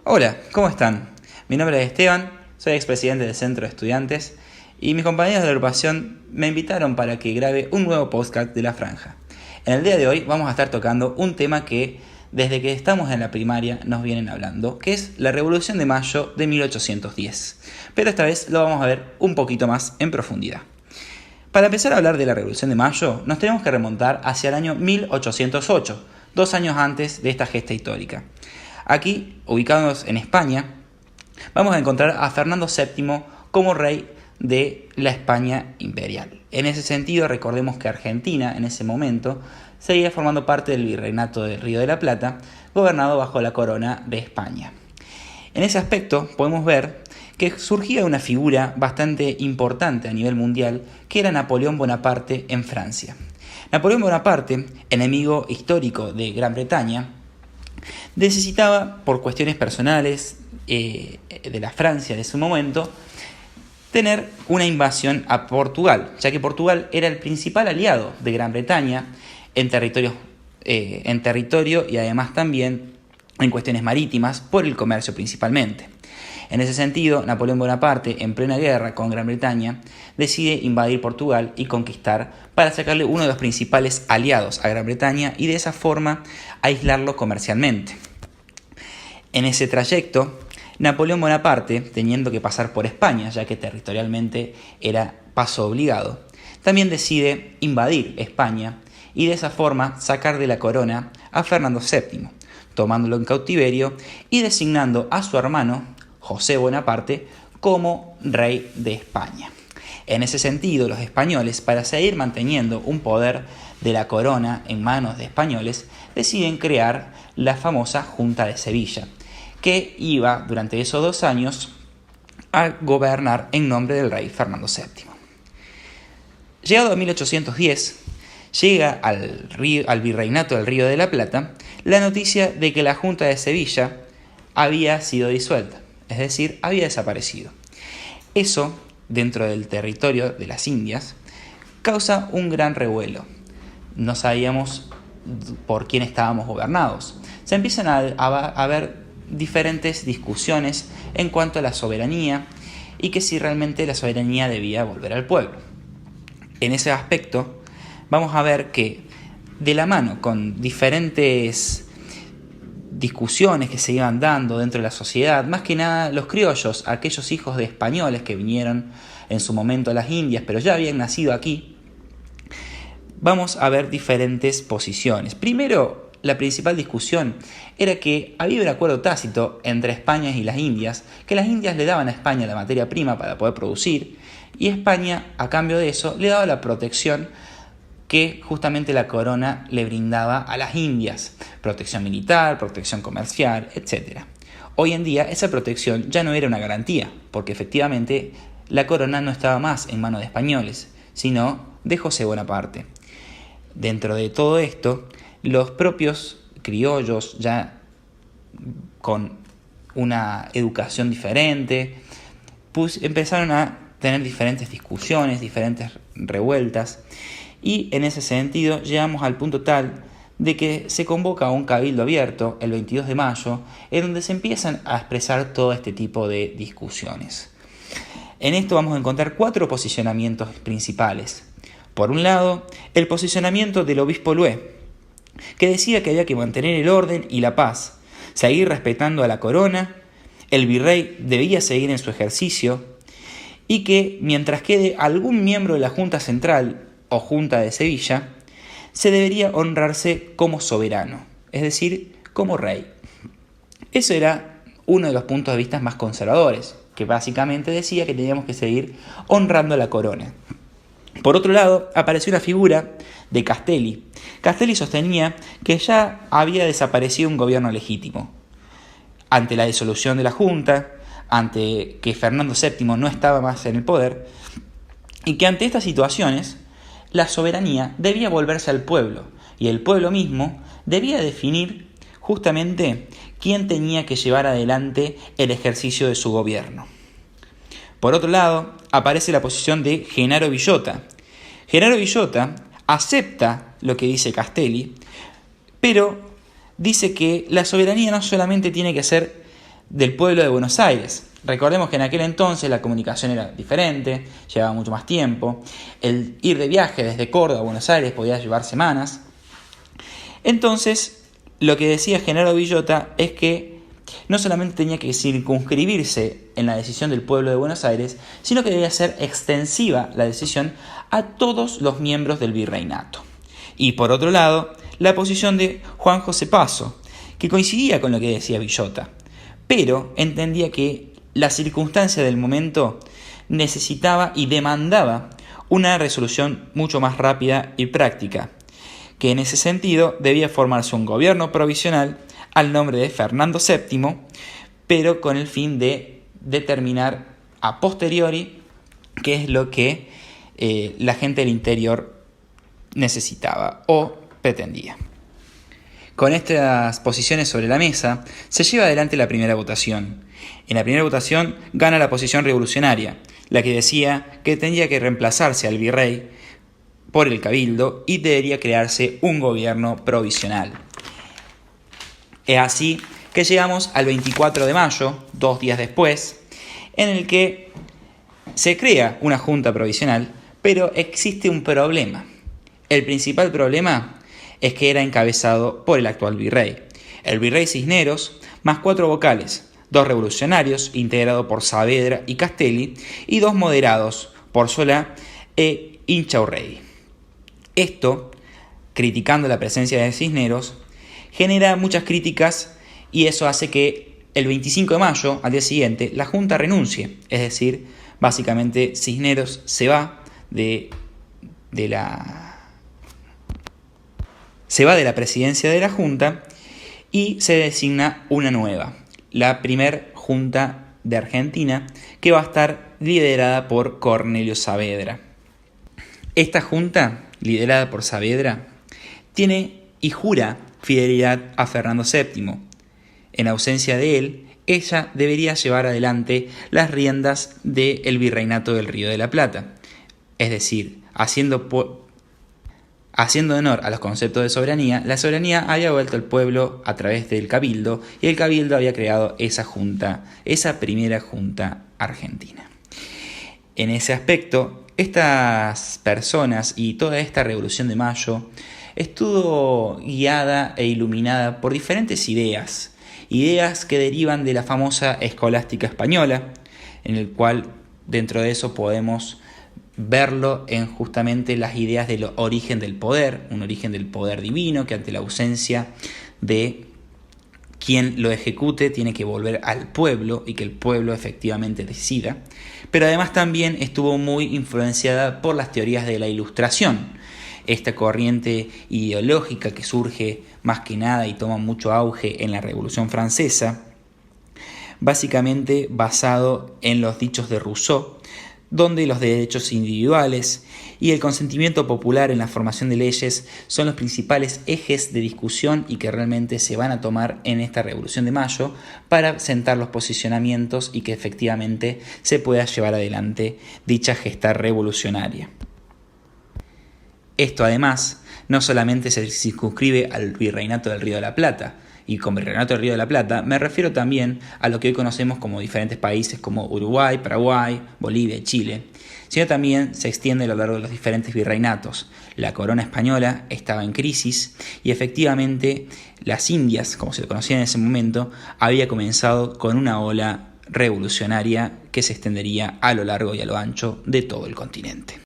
Hola, ¿cómo están? Mi nombre es Esteban, soy expresidente del Centro de Estudiantes y mis compañeros de agrupación me invitaron para que grabe un nuevo podcast de La Franja. En el día de hoy vamos a estar tocando un tema que desde que estamos en la primaria nos vienen hablando, que es la Revolución de Mayo de 1810. Pero esta vez lo vamos a ver un poquito más en profundidad. Para empezar a hablar de la Revolución de Mayo, nos tenemos que remontar hacia el año 1808, 2 años antes de esta gesta histórica. Aquí, ubicados en España, vamos a encontrar a Fernando VII como rey de la España imperial. En ese sentido, recordemos que Argentina, en ese momento, seguía formando parte del Virreinato del Río de la Plata, gobernado bajo la corona de España. En ese aspecto, podemos ver que surgía una figura bastante importante a nivel mundial, que era Napoleón Bonaparte en Francia. Napoleón Bonaparte, enemigo histórico de Gran Bretaña, necesitaba, por cuestiones personales de la Francia de su momento, tener una invasión a Portugal, ya que Portugal era el principal aliado de Gran Bretaña en territorio y además también en cuestiones marítimas, por el comercio principalmente. En ese sentido, Napoleón Bonaparte, en plena guerra con Gran Bretaña, decide invadir Portugal y conquistar para sacarle uno de los principales aliados a Gran Bretaña y de esa forma aislarlo comercialmente. En ese trayecto, Napoleón Bonaparte, teniendo que pasar por España, ya que territorialmente era paso obligado, también decide invadir España y de esa forma sacar de la corona a Fernando VII, tomándolo en cautiverio y designando a su hermano, José Bonaparte, como rey de España. En ese sentido, los españoles, para seguir manteniendo un poder de la corona en manos de españoles, deciden crear la famosa Junta de Sevilla, que iba durante esos 2 años a gobernar en nombre del rey Fernando VII. Llegado a 1810, llega al Virreinato del Río de la Plata la noticia de que la Junta de Sevilla había sido disuelta, es decir, había desaparecido. Eso, dentro del territorio de las Indias, causa un gran revuelo. No sabíamos por quién estábamos gobernados. Se empiezan a ver diferentes discusiones en cuanto a la soberanía y que si realmente la soberanía debía volver al pueblo. En ese aspecto, vamos a ver que de la mano con diferentes discusiones que se iban dando dentro de la sociedad, más que nada los criollos, aquellos hijos de españoles que vinieron en su momento a las Indias, pero ya habían nacido aquí, vamos a ver diferentes posiciones. Primero, la principal discusión era que había un acuerdo tácito entre España y las Indias, que las Indias le daban a España la materia prima para poder producir, y España, a cambio de eso, le daba la protección que justamente la corona le brindaba a las Indias, protección militar, protección comercial, etc. Hoy en día esa protección ya no era una garantía, porque efectivamente la corona no estaba más en manos de españoles, sino de José Bonaparte. Dentro de todo esto, los propios criollos, ya con una educación diferente, empezaron a tener diferentes discusiones, diferentes revueltas, y en ese sentido llegamos al punto tal de que se convoca un cabildo abierto el 22 de mayo, en donde se empiezan a expresar todo este tipo de discusiones. En esto vamos a encontrar 4 posicionamientos principales. Por un lado, el posicionamiento del obispo Lué, que decía que había que mantener el orden y la paz, seguir respetando a la corona, el virrey debía seguir en su ejercicio, y que mientras quede algún miembro de la Junta Central o Junta de Sevilla, se debería honrarse como soberano, es decir, como rey. Eso era uno de los puntos de vista más conservadores, que básicamente decía que teníamos que seguir honrando a la corona. Por otro lado, apareció una figura de Castelli. Castelli sostenía que ya había desaparecido un gobierno legítimo. Ante la disolución de la Junta, ante que Fernando VII no estaba más en el poder, y que ante estas situaciones, la soberanía debía volverse al pueblo, y el pueblo mismo debía definir justamente quién tenía que llevar adelante el ejercicio de su gobierno. Por otro lado, aparece la posición de Genaro Villota. Genaro Villota acepta lo que dice Castelli, pero dice que la soberanía no solamente tiene que ser del pueblo de Buenos Aires. Recordemos que en aquel entonces la comunicación era diferente, llevaba mucho más tiempo. El ir de viaje desde Córdoba a Buenos Aires podía llevar semanas. Entonces, lo que decía Genaro Villota es que no solamente tenía que circunscribirse en la decisión del pueblo de Buenos Aires, sino que debía ser extensiva la decisión a todos los miembros del virreinato. Y por otro lado, la posición de Juan José Paso, que coincidía con lo que decía Villota, pero entendía que la circunstancia del momento necesitaba y demandaba una resolución mucho más rápida y práctica, que en ese sentido debía formarse un gobierno provisional al nombre de Fernando VII, pero con el fin de determinar a posteriori qué es lo que la gente del interior necesitaba o pretendía. Con estas posiciones sobre la mesa, se lleva adelante la primera votación. En la primera votación gana la posición revolucionaria, la que decía que tendría que reemplazarse al virrey por el cabildo y debería crearse un gobierno provisional. Es así que llegamos al 24 de mayo, 2 días después, en el que se crea una junta provisional, pero existe un problema. El principal problema es que era encabezado por el actual virrey. El virrey Cisneros, más 4 vocales, 2 revolucionarios, integrado por Saavedra y Castelli, y 2 moderados, por Solá e Inchaurrey. Esto, criticando la presencia de Cisneros, genera muchas críticas y eso hace que el 25 de mayo, al día siguiente, la Junta renuncie. Es decir, básicamente Cisneros se va de la presidencia de la Junta y se designa una nueva, la primer Junta de Argentina, que va a estar liderada por Cornelio Saavedra. Esta Junta, liderada por Saavedra, tiene y jura fidelidad a Fernando VII. En ausencia de él, ella debería llevar adelante las riendas del virreinato del Río de la Plata, es decir, haciendo honor a los conceptos de soberanía, la soberanía había vuelto al pueblo a través del cabildo y el cabildo había creado esa junta, esa primera junta argentina. En ese aspecto, estas personas y toda esta Revolución de Mayo estuvo guiada e iluminada por diferentes ideas que derivan de la famosa escolástica española, en el cual dentro de eso podemos verlo en justamente las ideas del origen del poder, un origen del poder divino que ante la ausencia de quien lo ejecute tiene que volver al pueblo y que el pueblo efectivamente decida, pero además también estuvo muy influenciada por las teorías de la Ilustración, esta corriente ideológica que surge más que nada y toma mucho auge en la Revolución Francesa, básicamente basado en los dichos de Rousseau, donde los derechos individuales y el consentimiento popular en la formación de leyes son los principales ejes de discusión y que realmente se van a tomar en esta Revolución de Mayo para sentar los posicionamientos y que efectivamente se pueda llevar adelante dicha gesta revolucionaria. Esto además no solamente se circunscribe al virreinato del Río de la Plata, y con virreinato del Río de la Plata me refiero también a lo que hoy conocemos como diferentes países como Uruguay, Paraguay, Bolivia y Chile, sino también se extiende a lo largo de los diferentes virreinatos. La corona española estaba en crisis y efectivamente las Indias, como se conocía en ese momento, había comenzado con una ola revolucionaria que se extendería a lo largo y a lo ancho de todo el continente.